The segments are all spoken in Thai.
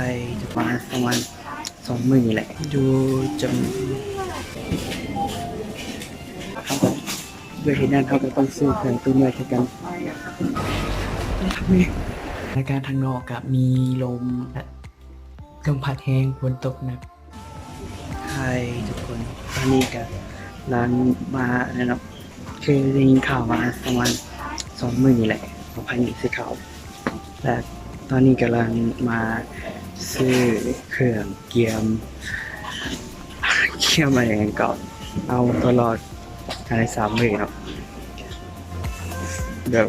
ยจะประมาณ2 มื้อนี่แหละอยู่จนเขาก็ด้วยเหตุนั้นเขาก็ต้องซื้อเครื่องตัวใหม่ให้กันในการทางนอกกับมีลมลมพัดแห้งฝนตกหนักไทยทุกคนตอนนี้ก็ร้านมาเนี่ยเนาะคือได้ยินข่าวมาประมาณ2 มื้อนี่แหละของพายุสีขาวและตอนนี้กำลังมาซื้อเครื่องเกียมอะไรกันก่อนเอาตลอดภายใน3 มื้อเนาะเดี๋ยว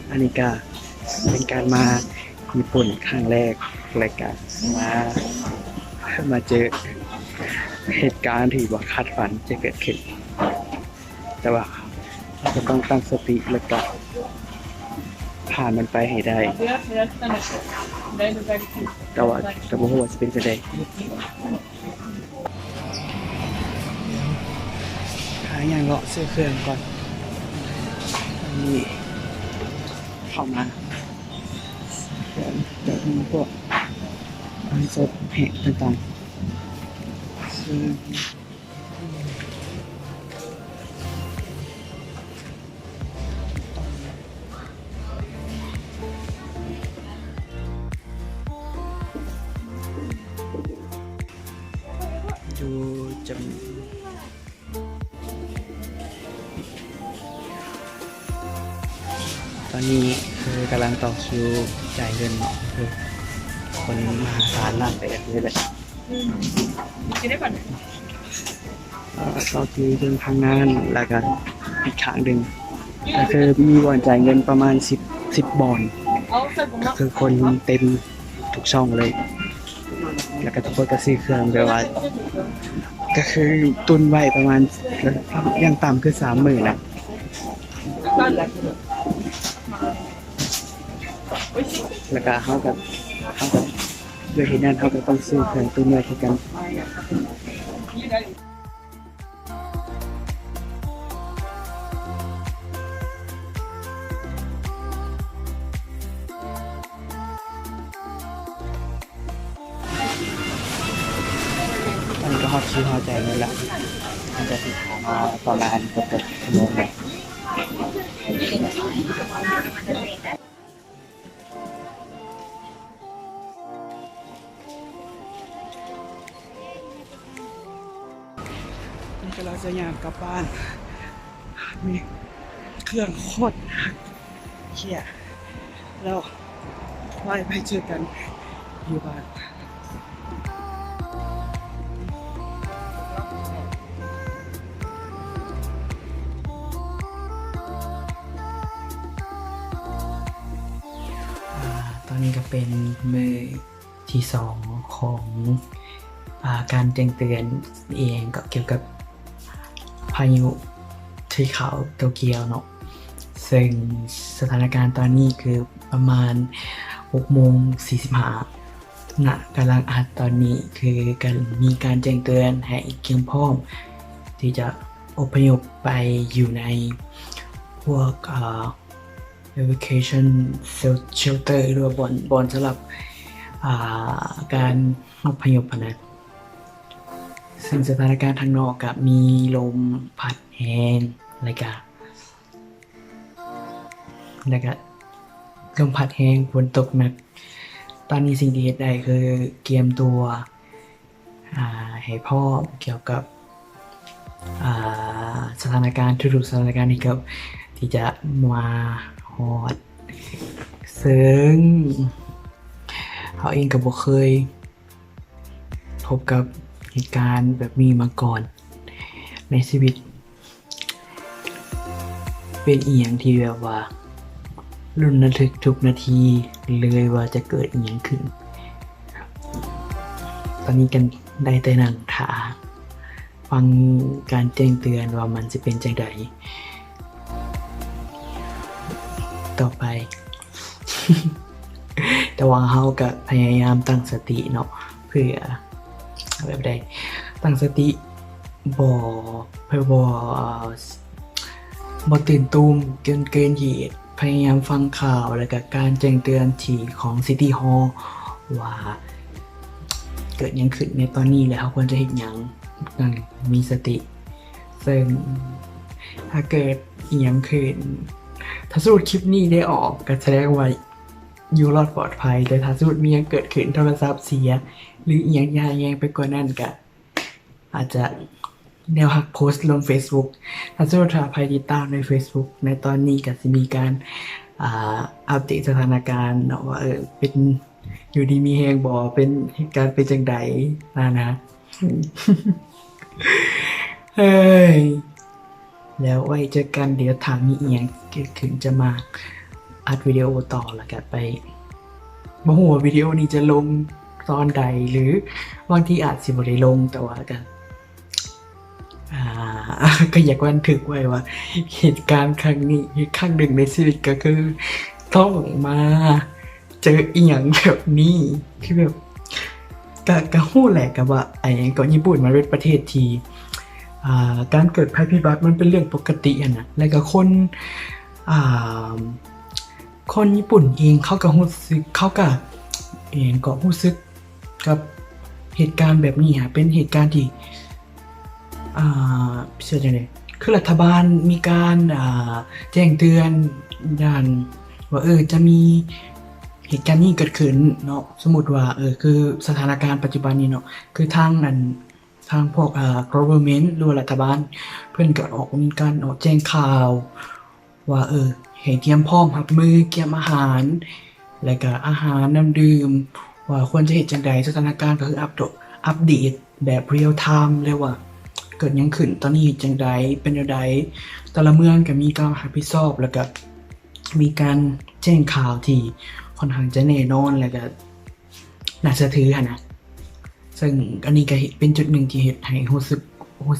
อันนี้ก็เป็นการมาญี่ปุ่นครั้งแรกรายการมาเจอเหตุการณ์ที่บ่คาดฝันจะเกิดขึ้นแต่ว่าเราจะต้องตั้งสติแล้วก็ผ่านมันไปให้ได้แต่ว่าจะบ่ฮู้ว่าจะเป็นจังได๋หาอย่างเลาะซื้อเครื่องก่อนนี่เข้ามาเดี๋ยวมีพวกมันสดแห้งต่างๆซื้ออยู่จำตอนนี้คือกำลังต่อคิวจ่ายเงินคือคนมหาศาลนั่นไปเลยแหละต่อคิวจนทางงานแล้วก็อีกครั้งหนึ่งก็คือมีบอนจ่ายเงินประมาณ10บอนก็คือคนเต็มทุกช่องเลยแล้วก็ทุกคนก็ซื้อเครื่องแบบว่าก็คือตุนไว้ประมาณยังต่ำคือ30,000นะแล้วก็เขากับด้วยเหตุนั้นเขาก็ต้องซื้อเครื่องตัวใหม่ให้กันอันนี้ก็ฮอตคิวฮอตใจเลยละมันจะติดมาประมาณเกือบชั่วโมงเลยนี่ก็เราจะอยากกลับบ้านมีเครื่องโคตรเหี้ยแล้วไปเจอกันอยู่บ้านตอนนี้ก็เป็นมื้อที่2ของการแจ้งเตือนเองก็เกี่ยวกับพายุที่เขาโตเกียวเนาะซึ่งสถานการณ์ตอนนี้คือประมาณ6:45ณกำลังอัดตอนนี้คือมีการแจ้งเตือนให้เตรียมพร้อมที่จะอพยพไปอยู่ในพวกevacuation shelter หรือว่าบ่อนสำหรับการอพยพนะซึ่งสถานการณ์ทางนอกกับมีลมพัดแรงแล้วก็ลมพัดแรงฝนตกหนักตอนนี้สิ่งที่เฮ็ดได้คือเตรียมตัวให้พร้อมเกี่ยวกับสถานการณ์ทุกๆสถานการณ์ที่จะมาฮอดซึ่งเขาเองก็บ่เคยพบกับเหตุการณ์แบบนี้มาก่อนในชีวิตเป็นอีหยังที่แบบว่าลุ้นระทึกทุกนาทีเลยว่าจะเกิดอีหยังขึ้นตอนนี้กันได้แต่นั่งท่าฟังการแจ้งเตือนว่ามันจะเป็นจังไดต่อไป แต่ว่าเฮาก็พยายามตั้งสติเนาะเพื่อแบบใดตั้งสติบ่ตื่นตูมเกินเหตุพยายามฟังข่าวแล้วก็การแจ้งเตือนที่ของ City Hall ว่าเกิดยังขึ้นในตอนนี้แล้วเขาควรจะเห็นยังมีสติซึ่งถ้าเกิดยังขึ้นถ้าสมมติคลิปนี้ได้ออกก็แสดงว่าอยู่รอดปลอดภัยแต่ถ้าสมมติมียังเกิดขึ้นโทรศัพท์เสียหรืออย่างยาแยงไปกว่านั้นก็อาจจะแนวหักโพสต์ลง Facebook ถ้าสมมติใครติดตามใน Facebook ในตอนนี้ก็จะมีการอัปเดตสถานการณ์ว่าเป็นอยู่ดีมีแฮงบ่เป็นเหตุการณ์เป็นจังไดนะ เฮ้ยแล้วไว้เจอกันเดี๋ยวถามมีอีกอย่างเกิดขึ้นจะมาอัดวิดีโอต่อแล้วกันไปบ่ฮู้ว่าวิดีโอนี้จะลงตอนใดหรือบางทีอาจสิบ่ได้ลงแต่ว่ากันก็อยากบันทึกไว้ว่าเหตุการณ์ครั้งนี้ครั้งหนึ่งในชีวิตก็คือต้องมาเจออีหยังแบบนี้ที่แบบกะฮู้แหละกับว่าไอ้ก็ญี่ปุ่นมันเป็นประเทศที่การเกิดภัยพิบัติมันเป็นเรื่องปกตินะแล้วก็คนญี่ปุ่นเองเขาก็รู้สึกเขาก็รู้สึกกับเหตุการณ์แบบนี้เป็นเหตุการณ์ที่เชื่อจังได๋คือรัฐบาลมีการแจ้งเตือนด้านว่าจะมีเหตุการณ์นี้เกิดขึ้นเนาะสมมุติว่าคือสถานการณ์ปัจจุบันนี้เนาะคือทางพวกgovernment หรือรัฐบาลเพิ่นก็มีการออกแจ้งข่าวว่าให้เตรียมพร้อมรับมือเกี่ยวกับอาหารแล้วก็อาหารน้ำดื่มว่าควรจะเฮ็ดจังได๋สถานการณ์ก็คืออัปเดตแบบ real time เลยว่าเกิดหยังขึ้นตอนนี้เฮ็ดจังได๋เป็นจังได๋แต่ละเมืองก็มีการรับผิดชอบแล้วก็มีการแจ้งข่าวที่ค่อนข้างจะแน่นอนแล้วก็น่าเชื่อถือหั่นนะซึ่งอันนี้ก็เป็นจุดหนึ่งที่เฮ็ดให้รู้สึ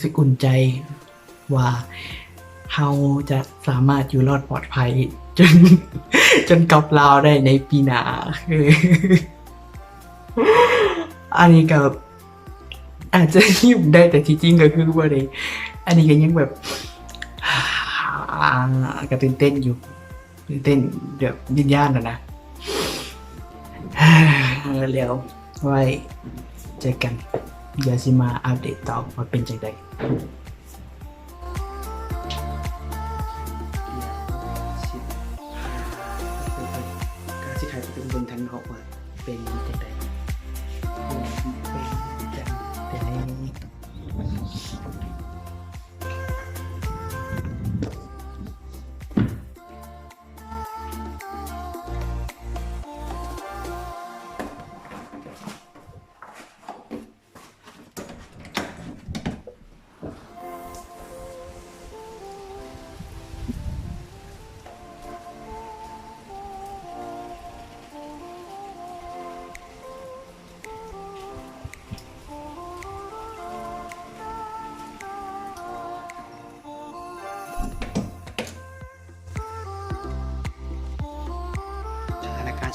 กอุ่นใจว่าเฮาจะสามารถอยู่รอดปลอดภัยจนกลับลาวได้ในปีหน้าอันนี้ก็อาจจะยิ้มได้แต่ที่จริงก็คือว่าได้อันนี้ก็ยังแบบก็ตื่นเต้นอยู่ตื่นเต้นแบบวิญญาณนะแล้วไว้เจอกันเดี๋ยวสิมาอัปเดตต่อว่าเป็นจังได๋ก็สิใครเป็นคนทันเขาว่าเป็นจังได๋เป็นจังได๋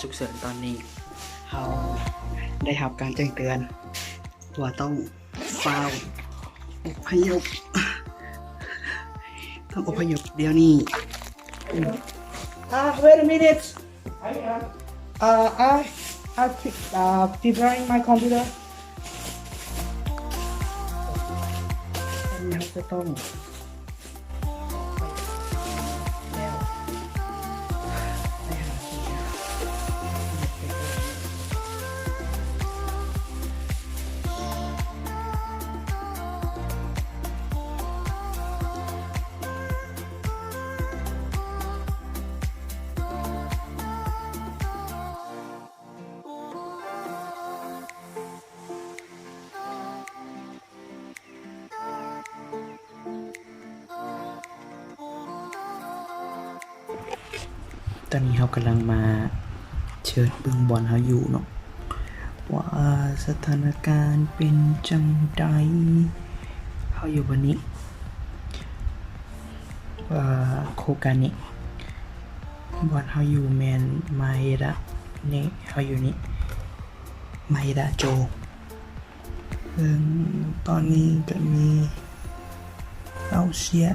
ฉุกเฉินตอนนี้เราได้รับการแจ้งเตือนว่าต้องเฝ้าอพยพต้องอพยพเดี๋ยวนี้ Wait a minute. I preparing my computer. เราจะต้องแล้วไปหาที่ตอนนี้เรากำลังมาเชิญเบิ่งบอลเขาอยู่เนาะว่าสถานการณ์เป็นจังใดเขาอยู่วันนี้ว่าโคกานิบอลเขาอยู่แมนไมระนี่เขาอยู่นี่ไมระโจตอนนี้ก็มีเราเชีย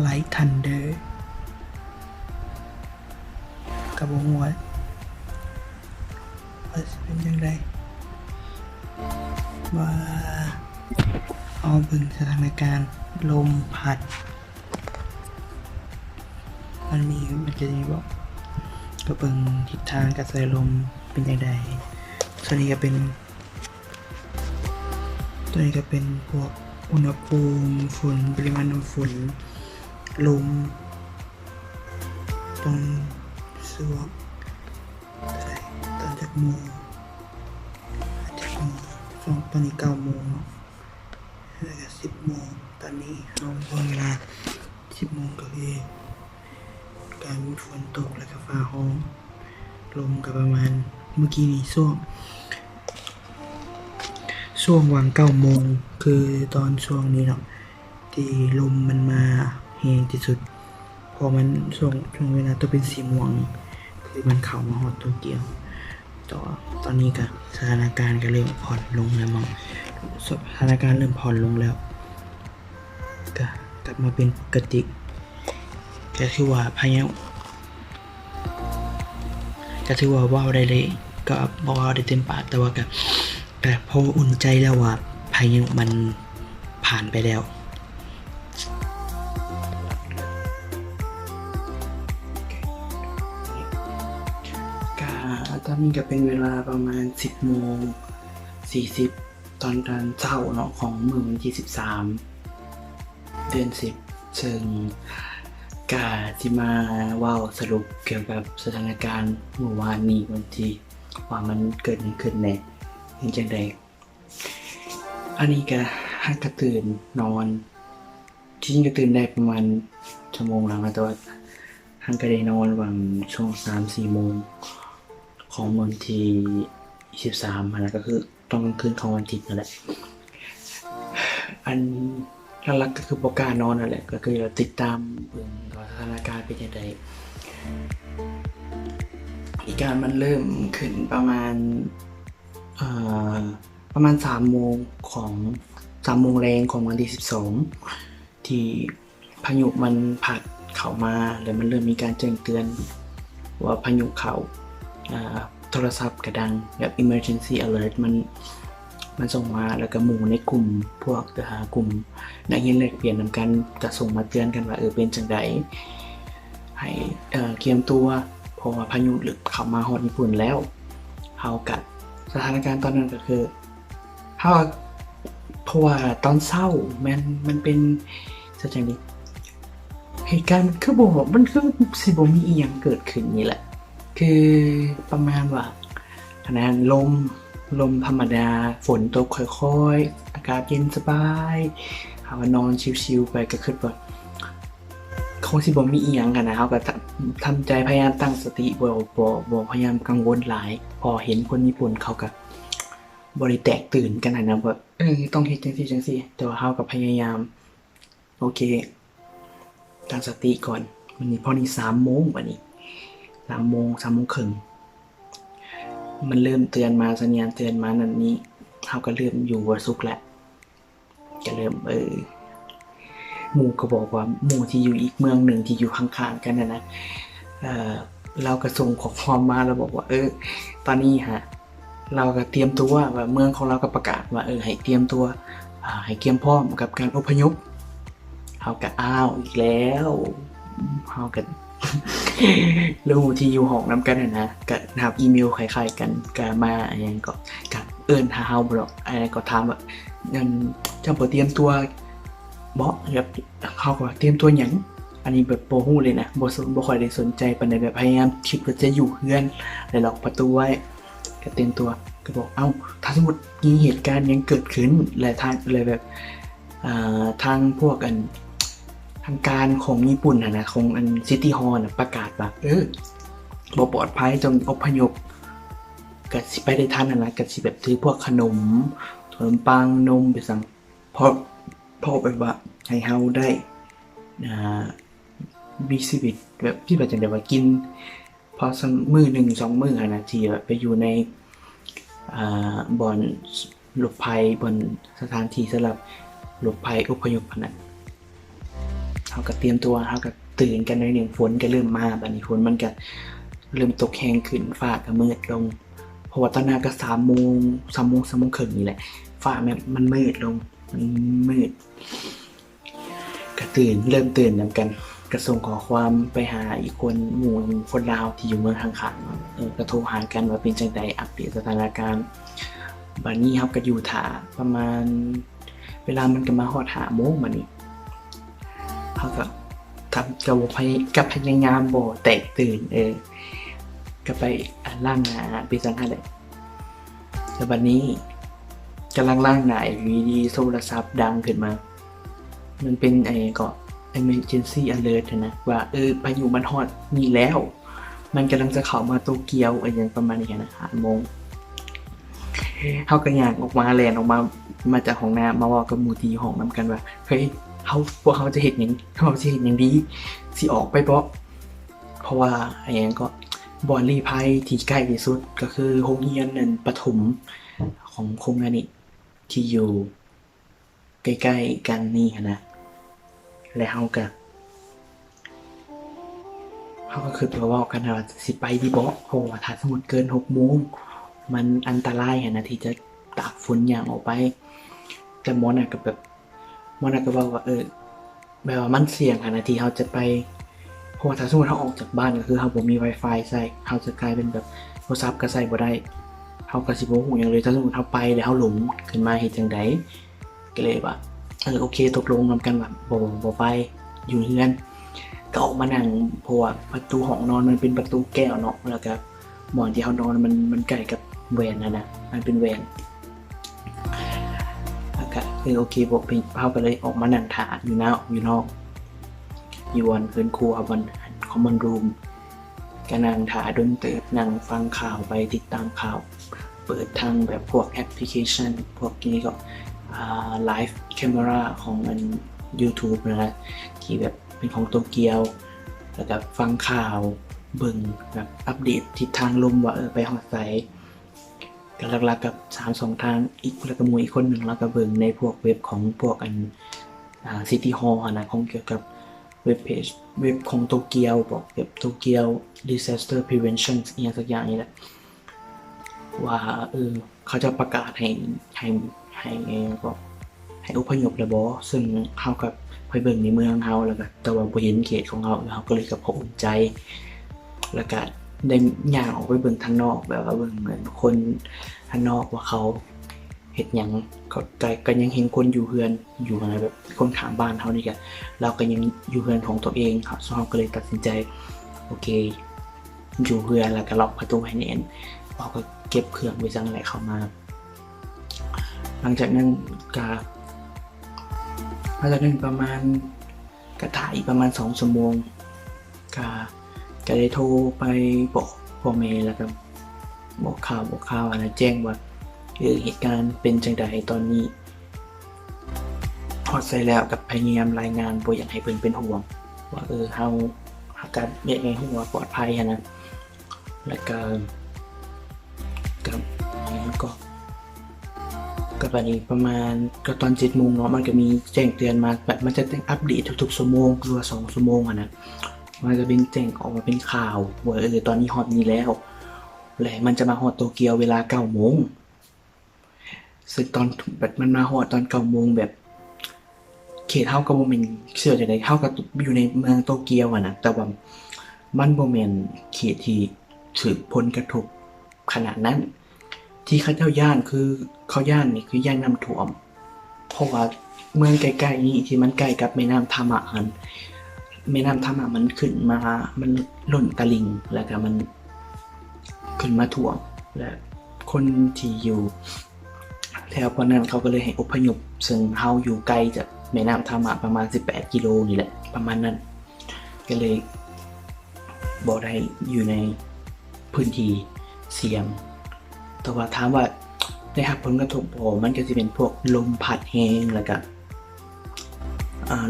Light Thunder กับวงว่าเป็นยังไงว่าเอาเบิ่งสถานการณ์ลมพัดมันจะมีบอกก็เบิ่งทิศทางกระแสลมเป็นยังไงตัวนี้ก็เป็นพวกอุณหภูมิฝุ่นปริมาณน้ำฝุ่นลมตรงช่วงตอนจากโมงช่วงตอนนี้9 โมงแล้วก็10 โมงตอนนี้เราพอเวลา10 โมงก็คือการมีฝนตกแล้วก็ฟ้าห้องลมก็ประมาณเมื่อกี้นี้ช่วงวาง9 โมงคือตอนช่วงนี้เนาะที่ลมมันมาแรงที่สุดพอมันช่วงเวลาตัวเป็นสีม่วงคือมันเข้ามาฮอดโตเกียวตอนนี้ก็สถานการณ์ก็เริ่มผ่อนลงแล้วมั้งสถานการณ์เริ่มผ่อนลงแล้วก็กลับมาเป็นปกติก็คือว่าพายุก็ถือว่าว้าวได้เลยก็บอกว่าได้เต็มปากแต่ว่าก็แต่พออุ่นใจแล้วว่าพายุมันผ่านไปแล้วตอนนี้ก็เป็นเวลาประมาณ10 โมง 40ตอนเช้าเนาะของมื้อวันที่13 เดือน 10ซึ่งกาจิมาว้าวสรุปเกี่ยวกับสถานการณ์เมื่อวานนี้วันที่ว่ามันเกิดขึ้นแน่เป็นจังได๋อันนี้ก็ฮักกระตื่นนอนจริงก็ตื่นได้ประมาณชั่วโมงแล้วนะแต่ว่าฮักก็ได้นอนวันช่วง 3-4 โมงของวันที่23แล้วก็คือตอนกลางคืนของวันอาทิตย์นั่นแหละอันหลักๆก็คือบ่กล้านอนนั่นแหละก็คือเราติดตามเบิ่งว่าสถานการณ์เป็นจังได๋เหตุการณ์มันเริ่มขึ้นประมาณ3 โมงแรงของวันที่12ที่พายุมันพัดเข้ามาแล้วมันเริ่มมีการแจ้งเตือนว่าพายุเข้าโทรศัพท์ก็ดังแบบ emergency alert มันส่งมาแล้วก็หมู่ในกลุ่มพวกกลุ่มนักเรียนแลกเปลี่ยนนำกันจะส่งมาเตือนกันว่าเป็นจังได๋ให้เตรียมตัวเพราะว่าพายุลึกเข้ามาฮอดญี่ปุ่นแล้วเฮาก็สถานการณ์ตอนนั้นก็คือเฮาเพราะว่าตอนเช้ามันเป็นจังได๋เหตุการณ์มันคือสิบ่มีอีหยังเกิดขึ้นนี่แหละคือประมาณว่าขณะลมธรรมดาฝนตกค่อยๆอากาศเย็นสบายเฮาก็นอนชิลๆไปก็คิดว่าคงสิบ่มีอีหยังกันนะเฮาก็ทำใจพยายามตั้งสติบ่พยายามกังวลหลายพอเห็นคนญี่ปุ่นเขาก็บ่ได้แตกตื่นกันนะว่าต้องเฮ็ดจังซี่แต่ว่าเฮาก็พยายามโอเคตั้งสติก่อนวันนี้พอนี่3 โมงบัดนี้3 โมงครึ่งมันเริ่มเตือนมาสัญญาณเตือนมานั่นนี้เฮาก็เริ่มอยู่บ่สุขแล้วก็เริ่มหมู่ก็บอกว่าหมู่ที่อยู่อีกเมืองหนึ่งที่อยู่ข้างๆกันนะเราก็ส่งข้อความมาแล้วบอกว่าตอนนี้เราก็เตรียมตัวว่าเมืองของเราก็ประกาศว่าให้เตรียมตัวให้เตรียมพร้อมกับการอพยพเฮาก็อ้าวอีกแล้วเฮาก็รู้ที่อยู่ห้องนำกันนะก็รับอีเมลคล้ายๆกันก็มาอันนั้นก็หาเฮาบ่ดอกอันนั้นก็ถามว่านั่นเจ้าบ่เตรียมตัวบ่แบบเขาก็เตรียมตัวหยังอันนี้แบบบ่ฮู้เลยนะบ่ค่อยได้สนใจปานใดแบบพยายามคิดว่าจะอยู่เฮือนแล้วล็อกประตูไว้ก็เตรียมตัวก็บอกถ้าสมมุติมีเหตุการณ์หยังเกิดขึ้นและทางเลยแบบทางพวกทางการของญี่ปุ่นนะของซิตี้ฮอลล์ประกาศว่าบ่ปลอดภัยจงอพยพก็สิไปได้ทันนะก็สิแบบถือพวกขนมปังนมไปสั่งเพราะแบบว่าให้เฮาได้มีชีวิตแบบที่แบบจังได๋ว่ากินพอสักมื้อ1 2 มื้อนะที่แบบไปอยู่ในบ่อนหลบภัยบนสถานที่สำหรับหลบภัยอพยพนั้นเฮ เขาก็เตรียมตัวเขาก็ตื่นกันหน่อยหนึ่งฝนก็เริ่มมาบัดนี้ฝนมันก็เริ่มตกแห้งขึ้นฟ้าก็มืดลงเพราะว่าตอนนั้นก็3 โมงครึ่งนี่แหละฟ้ามันมืดลงมันมืดก็เริ่มตื่นนำกันก็ส่งขอความไปหาอีกคนหมู่คนลาวที่อยู่เมืองข้างๆก็โทรหากันว่าเป็นจังใดอัปเดตสถานการณ์บัดนี้ครับก็อยู่ท่าประมาณเวลามันก็มาฮอด5 โมงบัดนี้เขาก็ทำกับพยายามบ่แตกตื่นก็ไปล้างหน้าไปสังหารเลยแต่บัดนี้กำลังล้างหน้าอยู่ดีๆโทรศัพท์ดังขึ้นมามันเป็นก็ emergency alert นะว่าพายุมันฮอดนี่แล้วมันกำลังจะเข้ามาโตเกียวอย่างประมาณนี้นะ5 โมงเขาก็ย่างออกมาแลนออกมาจากห้องน้ำมาว่ากับหมู่ที่ห้องนำกันว่าเฮ้ยพวกเขาจะเห็นอย่างดีสิออกไปเพราะว่าก็บอนรีภัยที่ใกล้ที่สุดก็คือโรงเรียนนั่นประถมของโครงงานนี้ที่อยู่ใกล้ๆกันนี่นะแล้วเขาก็คือตัวว่ากันว่าสิไปดีบ่เพราะว่าถ้าสมมุติเกิน6 โมงมันอันตรายนะที่จะตากฝนอย่างออกไปแต่มอน่ะก็บอกว่าแบบว่ามันเสี่ยงนะที่เขาจะไปเพราะว่าถ้าสมมติเขาออกจากบ้านก็คือเขาบ่มี Wi-Fi ใช้เขาจะกลายเป็นแบบโทรศัพท์ก็ใช้บ่ได้เขาก็สิบ่ฮู้หยังเลยถ้าสมมุติเขาไปแล้วเขาหลงขึ้นมาเฮ็ดจังได๋ก็เลยว่าโอเคตกลงนำกันว่าบ่ไปอยู่เรือนก็ออกมานั่งเพราะว่าประตูห้องนอนมันเป็นประตูแก้วเนาะแล้วก็หมอนที่เขานอนมันใกล้กับแหวนนะมันเป็นแหวนแล้วก็โอเคบ่ไปเขาก็เลยออกมานั่งท่าอยู่นอกอยู่บนพื้นครัวบนคอมมอนรูมก็นั่งถ่ายดนตรีนั่งฟังข่าวไปติดตามข่าวเปิดทางแบบพวกแอปพลิเคชันพวกนี้ก็ไลฟ์แคมเมราของมัน YouTube นะที่แบบเป็นของโตเกียวแล้วก็ฟังข่าวเบิ่งแบบอัปเดตทิศทางลมว่าไปฮอดไสก็หลักๆกับ3-2ทางอีกแล้วก็อีกคนหนึ่งแล้วก็เบิ่งในพวกเว็บของพวกCity Hall นะของเกี่ยวกับเว็บของโตเกียวบอกแบบโตเกียว Disaster Prevention อย่างสักอย่างนี้แหละว่าเขาจะประกาศให้อพยพแล้วบ่ซึ่งเขากับไปเบิ่งในเมืองเขาแล้วก็แต่ว่าบ่เห็นเขตของเขาก็เลยก็ภูมิใจแล้วก็ได้ย่างออกไปเบิ่งทางนอกแบบว่าเบิ่งเหมือนคนทางนอกว่าเขาเฮ็ดหยังก็ยังเห็นคนอยู่เฮือนอยู่อะไรแบบคนข้างบ้านเฮานี่ก็เราก็ยังอยู่เฮือนของตัวเองครับเราก็เลยตัดสินใจโอเคอยู่เฮือนแล้วก็ล็อกประตูให้แน่นเราก็เก็บเครื่องไว้จังได๋เข้ามาหลังจากนั้นประมาณก็ถ่ายประมาณ2 ชั่วโมงก็ได้โทรไปบอกพ่อแม่แล้วก็บอกข่าวอะไรแจ้งว่าเหตุการณ์เป็นจังใดตอนนี้ฮอดใส่แล้วกับพยายามรายงานบ่อยากให้เพิ่นเป็นห่วงว่าเฮาอาการเป็นไงฮู้ว่าปลอดภัยนะแล้วก็บัดนี้ประมาณก็ตอน 7 โมงเนาะมันก็มีแจ้งเตือนมาแบบมันจะแจ้งอัปเดตทุกๆชั่วโมงหรือว่า2 ชั่วโมงนะมันจะเป็นแจ้งออกมาเป็นข่าวว่าตอนนี้ฮอตนี้แล้วและมันจะมาฮอตโตเกียวเวลา 9 โมงซึ่งตอนแบบมันมาฮอตตอน 9 โมงแบบเขตเฮาก็บ่แม่นเชื่อจังได๋เฮาก็อยู่ในเมืองโตเกียวนะแต่ว่ามันบ่แม่นเขตที่ถูกผลกระทบขนาดนั้นที่เขาเจ้าย่านคือเขาย่านนี่คือย่านน้ำท่วมเพราะว่าเมืองใกล้ๆนี้ที่มันใกล้กับแม่น้ำทามะมันขึ้นมามันล้นตลิ่งแล้วก็มันขึ้นมาท่วมและคนที่อยู่แถวพวกนั้นเขาก็เลยให้อพยพซึ่งเฮาอยู่ไกลจากแม่น้ำทามะประมาณ18 กิโลนี่แหละประมาณนั้นก็เลยบ่ได้อยู่ในพื้นที่เสี่ยงแต่ว่าถามว่าได้รับผลกระทบมันก็จะเป็นพวกลมพัดแห้งแล้วก็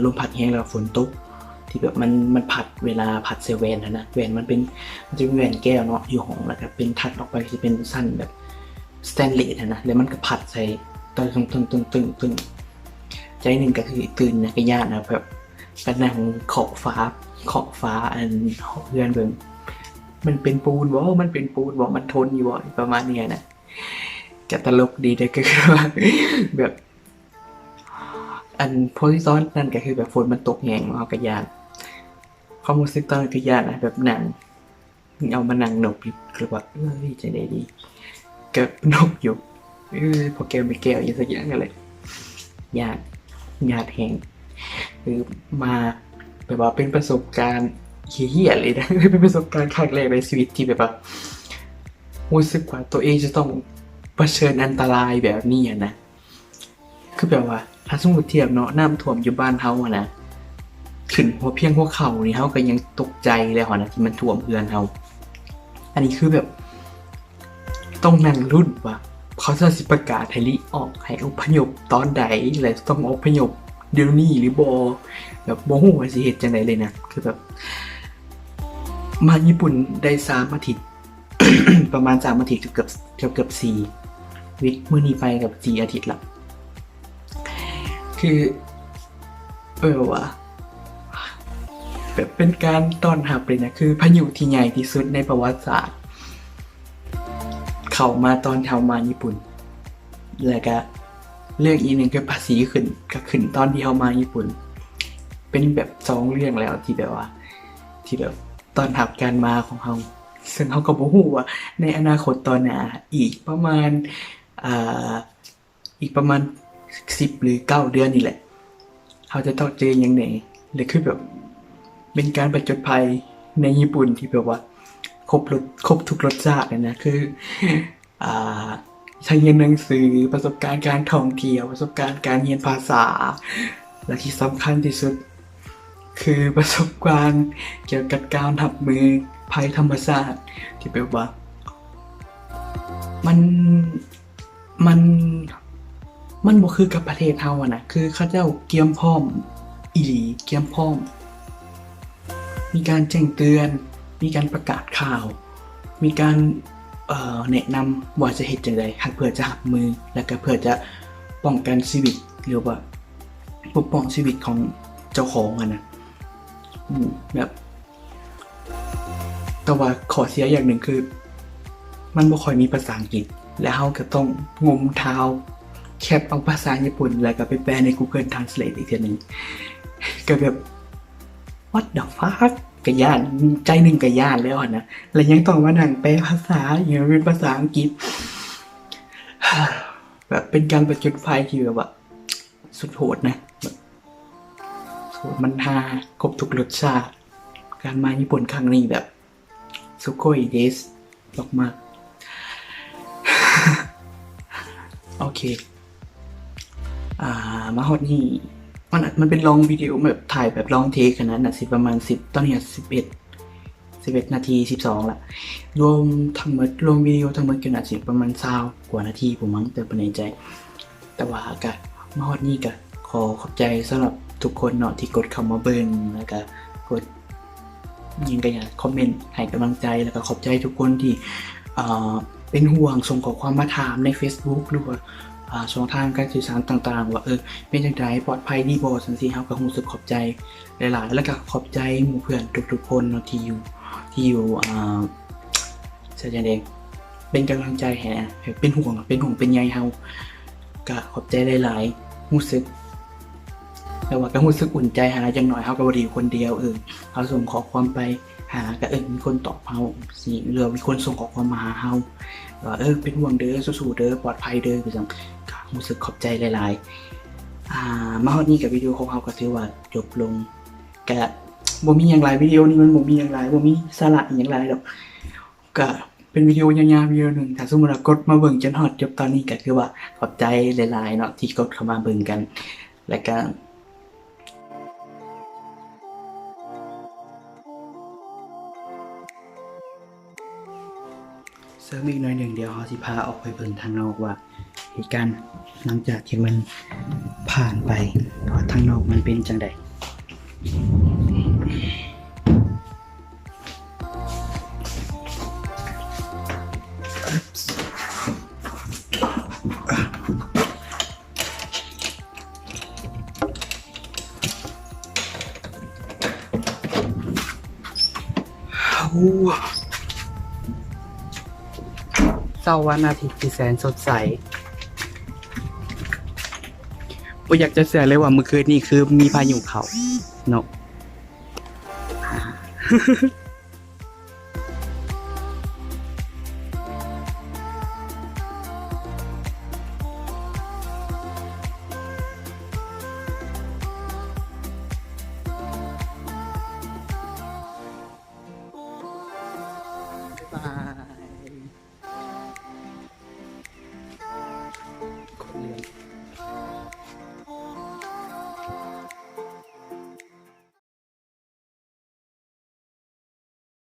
ลมพัดแห้งแล้วฝนตกที่แบบมันพัดเวลาพัดเซเว่นนะแหวนมันจะเป็นแหวนแก้วเนาะอยู่ห้องแล้วก็เป็นทัดออกไปจะเป็นสั้นแบบสแตนเลสนะแล้วมันก็พัดใส่ตึงใจหนึ่งก็คือตื่นนะก็ย่านนะแบบ ก็นั่งขอบฟ้าอันเพื่อนเบิ่งมันเป็นปูนบ่มันเป็นปูนบ่มันทนอยู่บ่ประมาณเนี้ยนะจะตลกดีแต่ก็คือว่าแบบ อันโพสิซอนนั่นก็คือแบบฝนมันตกแหงเฮาก็ย่านความรู้สึกตอนนั้นก็ย่านนะแบบหนังเอามานั่งนบอยู่คือว่าใจได้ดีก็นบอยู่พอแก้วไม่แก้วอย่างสักอย่างอะไรญาติแหงคือมาแบบว่าเป็นประสบการณ์เหี้ยๆเลยนะ เป็นประสบการณ์ครั้งแรกในชีวิตที่แบบว่ารู้สึกว่าตัวเองจะต้องเผชิญอันตรายแบบนี้อะนะคือแบบว่าถ้าสมมติเทียบเนาะน้ำท่วมอยู่บ้านเฮาอะนะขึ้นเพียงหัวเข่านี่เฮาก็ยังตกใจแล้วนะที่มันท่วมเรือนเฮาอันนี้คือแบบต้องนั่งรุ่นว่าเขาจะสิประกาศให้ลิออกให้อพยพตอนใดและต้องอพยพเดี๋ยวนี้หรือบ่แบบบ่ฮู้ว่าสิเฮ็ดจังได๋เลยนะคือแบบมาญี่ปุ่นได้3อาทิตย์ ประมาณ3อาทิตย์เกือบ4วิกมื้อนี้ไปกับ4อาทิตย์ละคือว่าแบบเป็นการต้อนรับเลยนะคือพายุที่ใหญ่ที่สุดในประวัติศาสตร์เข้ามาตอนเข้ามาญี่ปุ่นแล้วก็เรื่องอีกหนึ่งคือภาษีขึ้นตอนที่เข้ามาญี่ปุ่นเป็นแบบ2เรื่องแล้วที่แบบต้อนรับการมาของเขาซึ่งเขาก็บ่ฮู้ว่าในอนาคตตอนหน้าอีกประมาณ10หรือ9เดือนนี่แหละเขาจะต้องเจออย่างไหนหรือคือแบบเป็นการประจนภัยในญี่ปุ่นที่แบบว่าครบทุกรสชาตินะคือทั้งเรียนหนังสือประสบการณ์การท่องเที่ยวประสบการณ์การเรียนภาษาและที่สำคัญที่สุดคือประสบการณ์เกี่ยวกับการรับมือภัยธรรมชาติที่แบบว่ามันบ่คือกับประเทศเฮาอะนะคือเขาเจ้าเตรียมพร้อมอีหลีเตรียมพร้อมมีการแจ้งเตือนมีการประกาศข่าวมีการแนะนำว่าจะเฮ็ดจังได๋เพื่อจะรับมือและก็เพื่อจะป้องกันชีวิตหรือว่าปกป้องชีวิตของเจ้าของอะนะแบบแต่ว่าข้อเสียอย่างหนึ่งคือมันบ่ค่อยมีภาษาอังกฤษและเฮาก็ต้องงมเท้าแคปเอาภาษาญี่ปุ่นแล้วก็ไปแปลใน Google Translate อีกทีนึงก็แบบ what the fuck ก็ย่านใจหนึ่งก็ย่านแล้วนะแล้วยังต้องมานั่งแปลภาษาอย่างเป็นภาษาอังกฤษ แบบเป็นการประจนภัยที่แบบว่าสุดโหดนะแบบโหดมันฮาครบทุกรสชาติการมาญี่ปุ่นครั้งนี้แบบสุโคยเดสมากโอเคมาฮอดนี่มันเป็นลองวิดีโอแบบถ่ายแบบลองเทคขนาดนั้นสิประมาณ10ตอนนี้11นาที12ละรวมทั้งหมดรวมวิดีโอทั้งหมดก็น่าสิประมาณ20กว่านาทีผมมั้งแต่บ่แน่ใจแต่ว่าก็มาฮอดนี่ก็ขอขอบใจสำหรับทุกคนเนาะที่กดเข้ามาเบิ่งแล้วก็กดยิงกันอย่างคอมเมนต์ให้กำลังใจแล้วก็ขอบใจทุกคนที่เป็นห่วงส่งข้อความมาถามใน Facebook หรือว่าช่องทางการสื่อสารต่างๆว่าเป็นจังได๋ปลอดภัยดีบ่จังซี่เฮาก็รู้สึกขอบใจหลายๆแล้วก็ขอบใจหมู่เพื่อนทุกๆคนเนาะที่อยู่แสดงเป็นกำลังใจให้เป็นห่วงเป็นใยเฮาก็ขอบใจหลายๆรู้สึกแต่ว่าก็รู้สึกอุ่นใจหาจังหน่อยเฮาก็บ่ได้อยู่คนเดียวเฮาส่งข้อความไปหาก็มีคนตอบเฮาสิหรือมีคนส่งข้อความมาหาเฮาว่าเป็นห่วงเด้อสู้ๆเด้อปลอดภัยเด้อคือจังก็รู้สึกขอบใจหลายๆมาฮอดนี้กับวิดีโอของเฮาก็ถือว่าจบลงก็บ่มีหยังหลายวิดีโอนี้มันบ่มีหยังหลายบ่มีสาระหยังหลายดอกก็เป็นวิดีโอยาวๆวิดีโอนึงถ้าสมมุติว่ากดมาเบิ่งจนฮอดจบตอนนี้ก็คือว่าขอบใจหลายๆเนาะที่กดเข้ามาเบิ่งกันแล้วก็เสริมอีกหน่อยหนึ่งเดี๋ยวเราสิพาออกไปเบิ่งทางนอกว่าเหตุการณ์หลังจากที่มันผ่านไปว่าทางนอกมันเป็นจังได เช้าวันอาทิตย์ที่แสนสดใสบ่อยากจะเชื่อเลยว่าเมื่อคืนนี้คือมีพายุเข้าเนาะ บ๊ายบาย